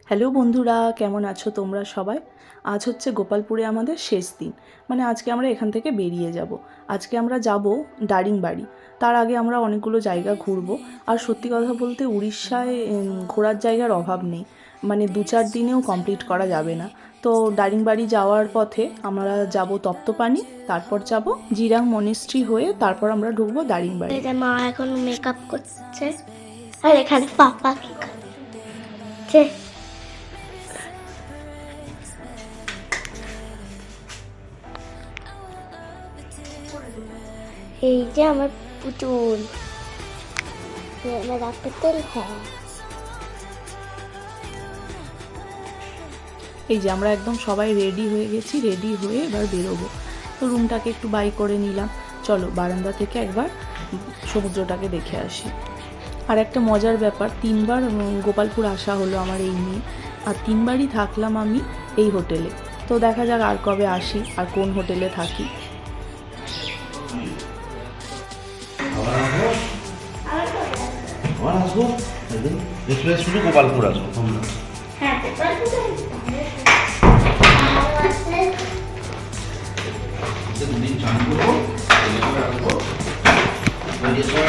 Hello বন্ধুরা, কেমন আছো তোমরা সবাই? আজ হচ্ছে গোপালপুরে আমাদের শেষ দিন। মানে আজকে আমরা এখান থেকে বেরিয়ে যাব। আজকে আমরা যাব দারিংবাড়ি। তার আগে আমরা অনেকগুলো জায়গা ঘুরবো। আর সত্যি কথা বলতে উড়িষ্যায় ঘোরার জায়গার অভাব নেই। মানে 2-4 দিনেও কমপ্লিট করা যাবে না। তো দারিংবাড়ি যাওয়ার পথে আমরা যাব তপ্তপানি, তারপর যাব জিরাং মনিস্ট্রি হয়ে তারপর আমরা ঢুকবো দারিংবাড়ি। মা এখন মেকআপ করছে আর এখানে পাপা কি করছে। এই যে আমার পুতুল, मेरा पुतुल है। এই যে আমরা একদম সবাই রেডি হয়ে গেছি, রেডি হয়ে এবার বেরোবো। তো রুমটাকে একটু বাই করে নিলাম। চলো বারান্দা থেকে একবার সমুদ্রটাকে দেখে আসি। আর একটা মজার ব্যাপার, 3বার গোপালপুর আসা হলো আমার এই নিয়ে, আর 3বারই থাকলাম আমি এই হোটেলে। তো দেখা যাক আর কবে আসি আর কোন হোটেলে থাকি। শুধু গোপালপুর আসবো তোমরা। দুদিন চান করবো, আসবো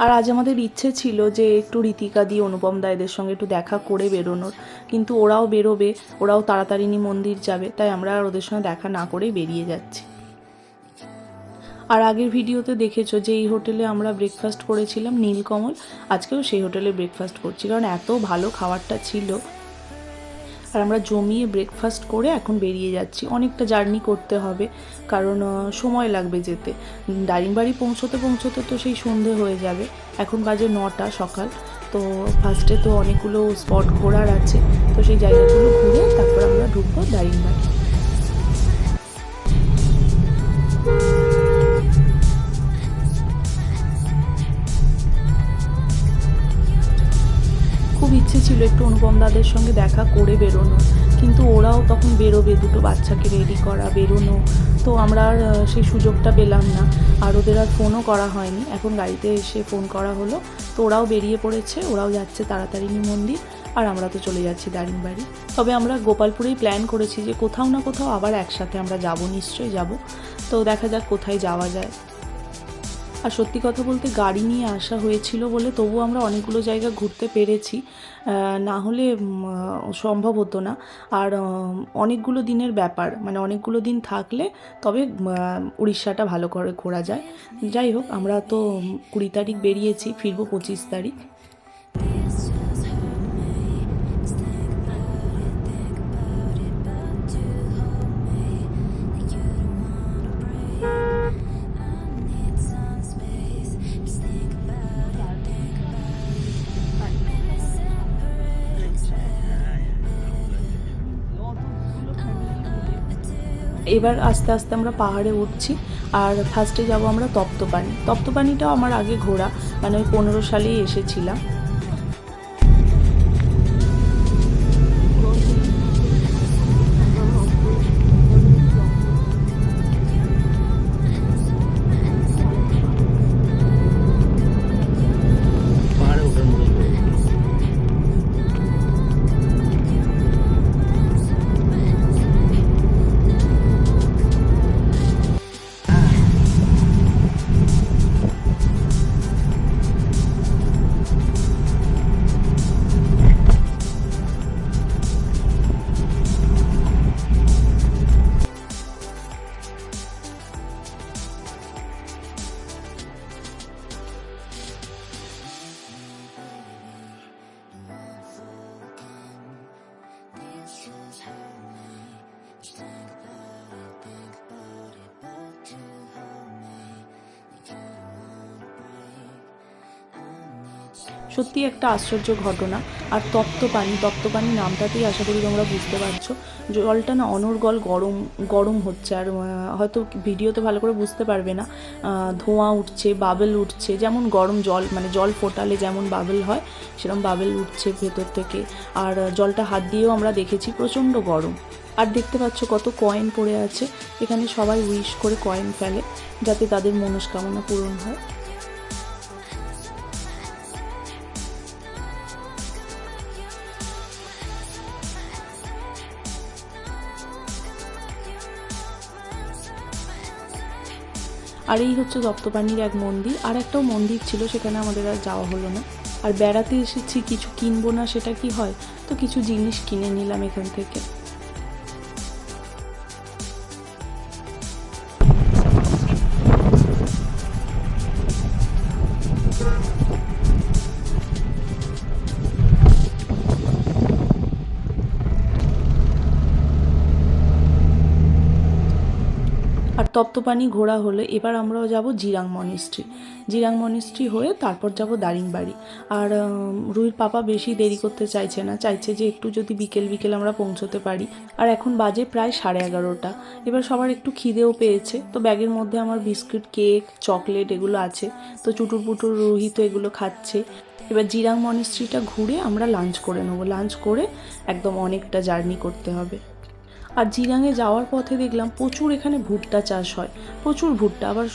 আর আজ আমাদের ইচ্ছে ছিল যে একটু ঋতিকা দি, অনুপম দা এদের সঙ্গে একটু দেখা করে বেরোনোর, কিন্তু ওরাও বেরোবে, ওরাও তাড়াতাড়ি মন্দির যাবে, তাই আমরা আর ওদের সঙ্গে দেখা না করেই বেরিয়ে যাচ্ছি। আর আগের ভিডিওতে দেখেছো যে এই হোটেলে আমরা ব্রেকফাস্ট করেছিলাম, নীলকমল। আজকেও সেই হোটেলে ব্রেকফাস্ট করছি, কারণ এত ভালো খাবারটা ছিল। আর আমরা জমিয়ে ব্রেকফাস্ট করে এখন বেরিয়ে যাচ্ছি। অনেকটা জার্নি করতে হবে, কারণ সময় লাগবে যেতে। দারিংবাড়ি পৌঁছতে পৌঁছতে তো সেই সন্ধে হয়ে যাবে। এখন বাজে 9টা সকাল। তো ফার্স্টে তো অনেকগুলো স্পট ঘোরার আছে, তো সেই জায়গাগুলো ঘুরে তারপর আমরা ঢুকবো দারিংবাড়ি। খুব ইচ্ছে ছিল একটু অনুপম দাদের সঙ্গে দেখা করে বেরোনো, কিন্তু ওরাও তখন বেরোবে, দুটো বাচ্চাকে রেডি করা, বেরোনো। তো আমরা আর সেই সুযোগটা পেলাম না, আর ওদের আর ফোনও করা হয়নি। এখন গাড়িতে এসে ফোন করা হলো, তো ওরাও বেরিয়ে পড়েছে, ওরাও যাচ্ছে তাড়াতাড়ি মন্দির, আর আমরা তো চলে যাচ্ছি দারিংবাড়ি। তবে আমরা গোপালপুরেই প্ল্যান করেছি যে কোথাও না কোথাও আবার একসাথে আমরা যাব, নিশ্চয়ই যাব। তো দেখা যাক কোথায় যাওয়া যায়। আর সত্যি কথা বলতে গাড়ি নিয়ে আসা হয়েছিল বলে তবু আমরা অনেকগুলো জায়গা ঘুরতে পেরেছি, না হলে সম্ভব হতো না। আর অনেকগুলো দিনের ব্যাপার, মানে অনেকগুলো দিন থাকলে তবে উড়িষ্যাটা ভালো করে ঘোরা যায়। যাই হোক, আমরা তো 20 তারিখ বেরিয়েছি, ফিরবো 25 তারিখ। এবার আস্তে আস্তে আমরা পাহাড়ে উঠছি, আর ফার্স্টে যাব আমরা তপ্তপানি। তপ্তপানিটাও আমার আগে ঘোরা, মানে ওই 15 সালেই এসেছিলাম। পাহাড়ে ওঠার মতো সত্যি একটা আশ্চর্য ঘটনা। আর তপ্তপানি নামটাতেই আশা করি তোমরা বুঝতে পারছো, জলটা না অনর্গল গরম গরম হচ্ছে। আর হয়তো ভিডিওতে ভালো করে বুঝতে পারবে না, ধোঁয়া উঠছে, বাবেল উঠছে, যেমন গরম জল, মানে জল ফোটালে যেমন বাবেল হয় সেরকম বাবেল উঠছে ভেতর থেকে। আর জলটা হাত দিয়েও আমরা দেখেছি, প্রচণ্ড গরম। আর দেখতে পাচ্ছ কত কয়েন পড়ে আছে এখানে, সবাই উইশ করে কয়েন ফেলে যাতে তাদের মনস্কামনা পূরণ হয়। আর এই হচ্ছে তপ্তপানির এক মন্দির, আর একটাও মন্দির ছিল, সেখানে আমাদের আর যাওয়া হলো না। আর বেড়াতে এসেছি, কিছু কিনবো না সেটা কি হয়, তো কিছু জিনিস কিনে নিলাম এখান থেকে। আর তপ্তপানি ঘোরা হলে এবার আমরাও যাব জিরাং মনিস্ট্রি। জিরাং মনিস্ট্রি হয়ে তারপর যাব দারিংবাড়ি। আর রুহির পাপা বেশি দেরি করতে চাইছে না, চাইছে যে একটু যদি বিকেল বিকেল আমরা পৌঁছতে পারি। আর এখন বাজে প্রায় 11:30। এবার সবার একটু খিদেও পেয়েছে, তো ব্যাগের মধ্যে আমার বিস্কুট, কেক, চকলেট এগুলো আছে, তো চুটুর পুটুর রুহি তো এগুলো খাচ্ছে। এবার জিরাং মনিস্ট্রিটা ঘুরে আমরা লাঞ্চ করে নেবো। লাঞ্চ করে একদম অনেকটা জার্নি করতে হবে। আর জিরাঙে যাওয়ার পথে দেখলাম প্রচুর এখানে ভুট্টা চাষ হয়, প্রচুর ভুট্টা, আবার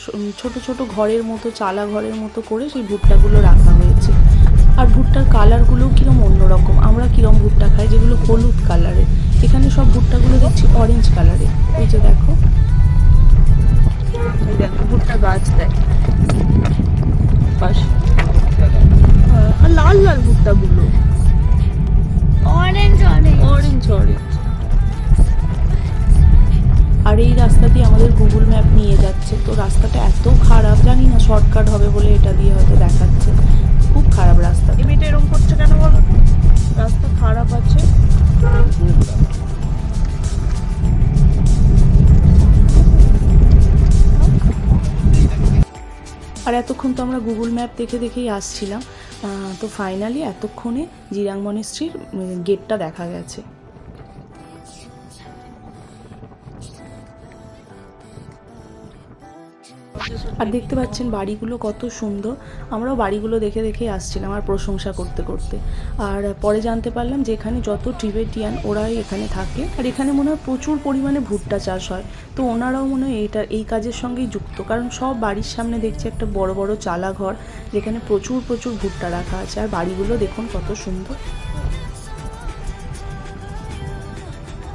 ছোট ছোট ঘরের মতো, চালা ঘরের মতো করে সেই ভুট্টাগুলো রাখা হয়েছে। আর ভুট্টার কালারগুলোও কীরকম অন্যরকম, আমরা কীরকম ভুট্টা খাই যেগুলো হলুদ কালারের, এখানে সব ভুট্টাগুলো দেখছি অরেঞ্জ কালারের। এই যে দেখো, এই দেখো ভুট্টা গাছ দেয় পাশে, আর লাল লাল ভুট্টাগুলো অরেঞ্জ অরেঞ্জ অরেঞ্জ অরেঞ্জ। আর এই রাস্তা দিয়ে আমাদের গুগল ম্যাপ নিয়ে যাচ্ছে, তো রাস্তাটা এত খারাপ, জানি না শর্টকাট হবে বলে এটা দিয়ে হয়তো দেখাচ্ছে, খুব খারাপ রাস্তা। এমনিটা এরকম করছে কেন বলো, রাস্তা খারাপ আছে। আর এতক্ষণ তো আমরা গুগল ম্যাপ দেখে দেখেই আসছিলাম, তো ফাইনালি এতক্ষণে জিরাং মনিস্ট্রির গেটটা দেখা গেছে। আর দেখতে পাচ্ছেন বাড়িগুলো কত সুন্দর, আমরাও বাড়িগুলো দেখে দেখে আসছিলাম আর প্রশংসা করতে করতে। আর পরে জানতে পারলাম যে এখানে যত টিবেটিয়ান ওরাই এখানে থাকে, আর এখানে মনে হয় প্রচুর পরিমাণে ভুট্টা চাষ হয়, তো ওনারাও মনে হয় এই কাজের সঙ্গেই যুক্ত, কারণ সব বাড়ির সামনে দেখছি একটা বড় বড় চালা ঘর যেখানে প্রচুর প্রচুর ভুট্টা রাখা আছে। আর বাড়িগুলো দেখুন কত সুন্দর।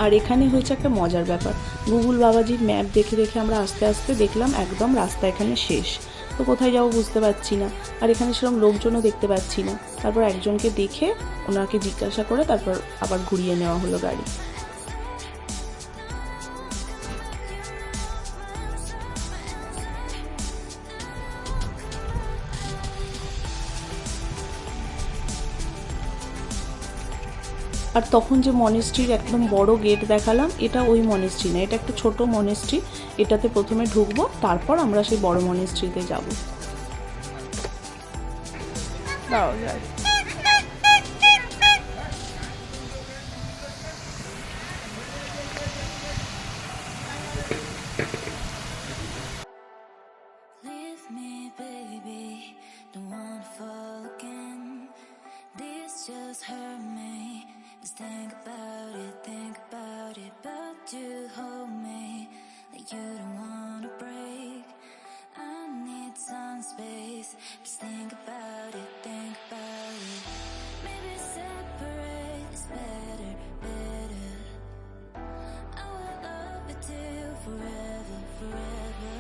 আর এখানে হয়েছে একটা মজার ব্যাপার, গুগল বাবাজির ম্যাপ দেখে দেখে আমরা আস্তে আস্তে দেখলাম একদম রাস্তা এখানে শেষ, তো কোথায় যাবো বুঝতে পারছি না। আর এখানে সেরকম লোকজনও দেখতে পাচ্ছি না। তারপর একজনকে দেখে ওনাকে জিজ্ঞাসা করে তারপর আবার ঘুরিয়ে নেওয়া হলো গাড়ি। আর তখন যে মনেস্ট্রির একদম বড় গেট দেখালাম, এটা ওই মনেস্ট্রি না, এটা একটা ছোট মনেস্ট্রি। এটাতে প্রথমে ঢুকবো, তারপর আমরা সেই বড় মনেস্ট্রিতে যাব। দাও যাই। Think about it, but you hold me like you don't wanna break. I need some space, just think about it, maybe separate is better, better. I will love you till forever, forever.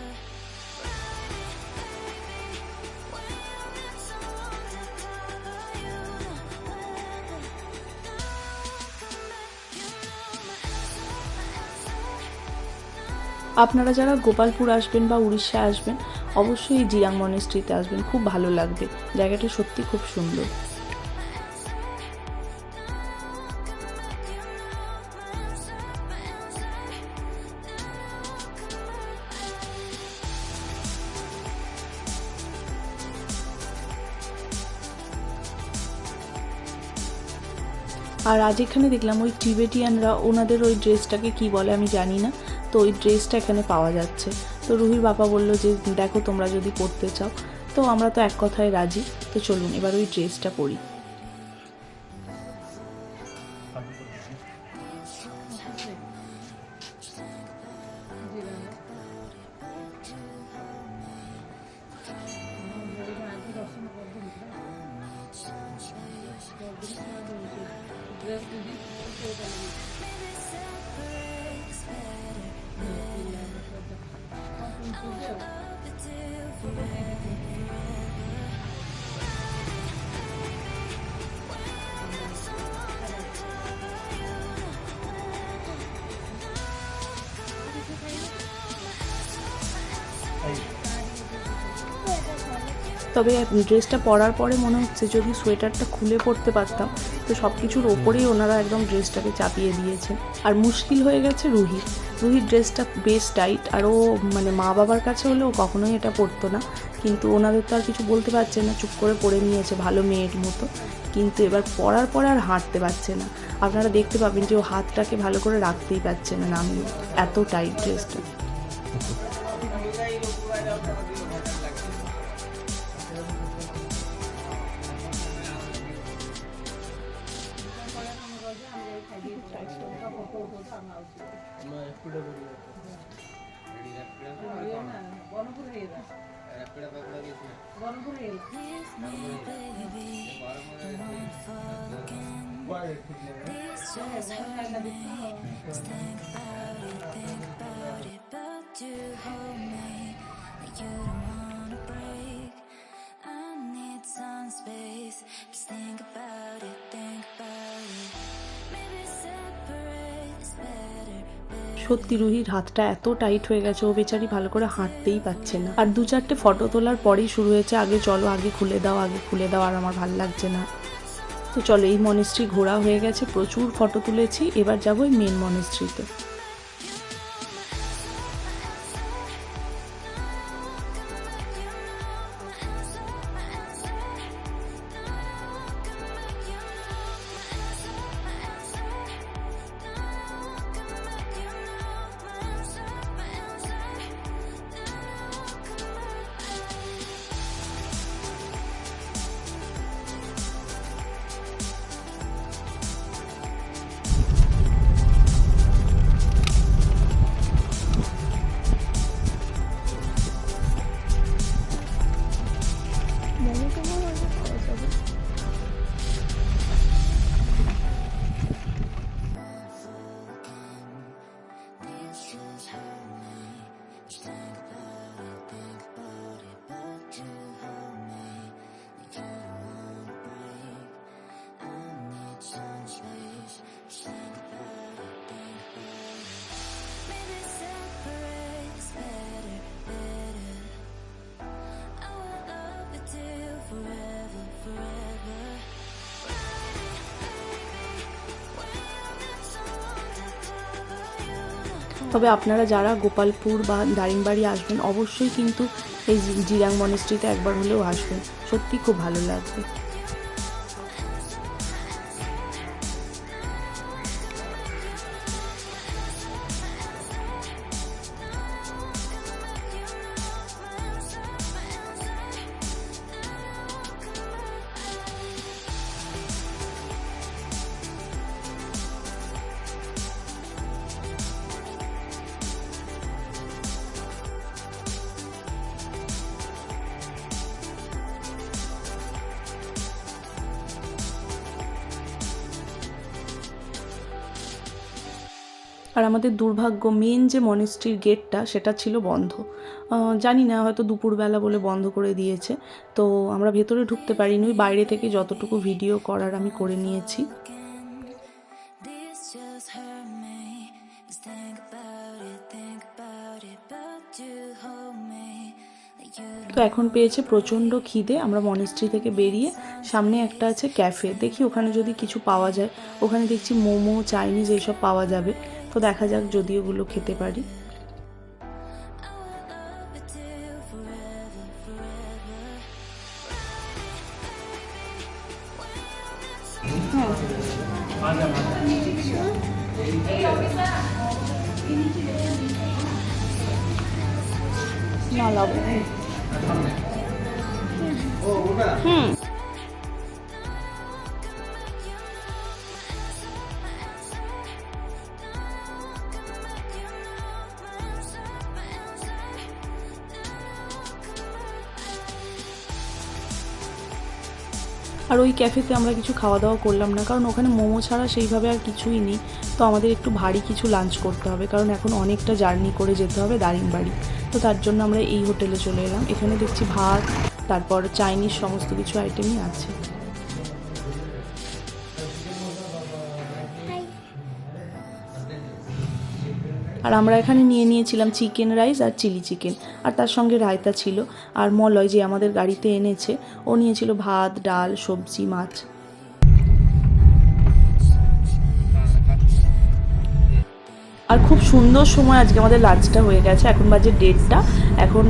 আপনারা যারা গোপালপুর আসবেন বা উড়িষ্যা আসবেন, অবশ্যই এই জিরাং মনেস্ট্রিতে আসবেন, খুব ভালো লাগবে, জায়গাটা সত্যি খুব সুন্দর। আর আজ এখানে দেখলাম ওই টিবেটিয়ানরা, ওনাদের ওই ড্রেসটাকে কি বলে আমি জানি না, তো ওই ড্রেসটা এখানে পাওয়া যাচ্ছে। তো রুহির বাবা বললো যে দেখো তোমরা যদি পরতে চাও, তো আমরা তো এক কথায় রাজি, তো চলুন এবার ওই ড্রেসটা পরি। তবে ড্রেসটা পরার পরে মনে হচ্ছে যদি সোয়েটারটা খুলে পরতে পারতাম, তো সব কিছুর ওপরেই ওনারা একদম ড্রেসটাকে চাপিয়ে দিয়েছে। আর মুশকিল হয়ে গেছে রুহির ড্রেসটা বেশ টাইট, আর ও মানে মা বাবার কাছে হলে ও কখনোই এটা পরতো না, কিন্তু ওনাদের তো আর কিছু বলতে পারছে না, চুপ করে পরে নিয়েছে ভালো মেয়ের মতো। কিন্তু এবার পরার পরে আর হাঁটতে পারছে না, আপনারা দেখতে পাবেন যে ও হাতটাকে ভালো করে রাখতেই পারছে না নামিয়ে, এত টাইট ড্রেসটা। সত্যি রুহির হাতটা এত টাইট হয়ে গেছে, ও বেচারি ভালো করে হাঁটতেই পারছে না। আর 2-4টে ফটো তোলার পরেই শুরু হয়েছে আগে চলো আগে খুলে দাও, আর আমার ভাল লাগছে না। তো চলো, এই মনেস্ট্রি ঘোরা হয়ে গেছে, প্রচুর ফটো তুলেছি, এবার যাবো এই মেন মনেস্ট্রিতে। তবে আপনারা যারা গোপালপুর বা দারিংবাড়ি আসবেন অবশ্যই কিন্তু এই জিরাং মনেস্ট্রিতে একবার হলেও আসবেন, সত্যি খুব ভালো লাগবে। আর আমাদের দুর্ভাগ্য, মেন যে মনেস্ট্রির গেটটা সেটা ছিল বন্ধ, জানি না হয়তো দুপুরবেলা বলে বন্ধ করে দিয়েছে, তো আমরা ভেতরে ঢুকতে পারিনি। ওই বাইরে থেকে যতটুকু ভিডিও করার আমি করে নিয়েছি। তো এখন পেয়েছে প্রচণ্ড খিদে, আমরা মনেস্ট্রি থেকে বেরিয়ে সামনে একটা আছে ক্যাফে, দেখি ওখানে যদি কিছু পাওয়া যায়। ওখানে দেখছি মোমো, চাইনিজ এইসব পাওয়া যাবে, তো দেখা যাক যদি ওগুলো খেতে পারি। না লাভ আর ওই ক্যাফেতে আমরা কিছু খাওয়া দাওয়া করলাম না, কারণ ওখানে মোমো ছাড়া সেইভাবে আর কিছুই নেই। তো আমাদের একটু ভারী কিছু লাঞ্চ করতে হবে, কারণ এখন অনেকটা জার্নি করে যেতে হবে দারিংবাড়ি। তো তার জন্য আমরা এই হোটেলে চলে এলাম। এখানে দেখছি ভাত, তারপর চাইনিজ সমস্ত কিছু আইটেমই আছে। আর আমরা এখানে নিয়ে নিয়েছিলাম চিকেন রাইস আর চিলি চিকেন, আর তার সঙ্গে রায়তা ছিল। আর মলয় যে আমাদের গাড়িতে এনেছে, ও নিয়েছিল ভাত, ডাল, সবজি, মাছ। আর খুব সুন্দর সময় আজকে আমাদের লাঞ্চটা হয়ে গেছে। এখন বাজে 1:30। এখন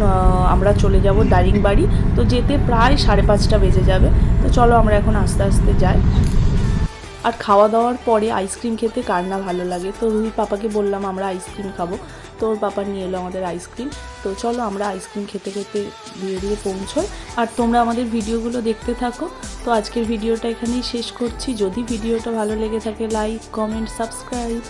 আমরা চলে যাব দারিংবাড়ি। তো যেতে প্রায় 5:30 বেজে যাবে। তো চলো আমরা এখন আস্তে আস্তে যাই। আর খাওয়া দাওয়ার পরে আইসক্রিম খেতে কার না ভালো লাগে। তো রুহি পাপাকে বললাম আমরা আইসক্রিম খাবো, তো ওর পাপা নিয়ে এলো আমাদের আইসক্রিম। তো চলো আমরা আইসক্রিম খেতে খেতে ধীরে ধীরে পৌঁছোই, আর তোমরা আমাদের ভিডিওগুলো দেখতে থাকো। তো আজকের ভিডিওটা এখানেই শেষ করছি। যদি ভিডিওটা ভালো লেগে থাকে, লাইক, কমেন্ট, সাবস্ক্রাইব।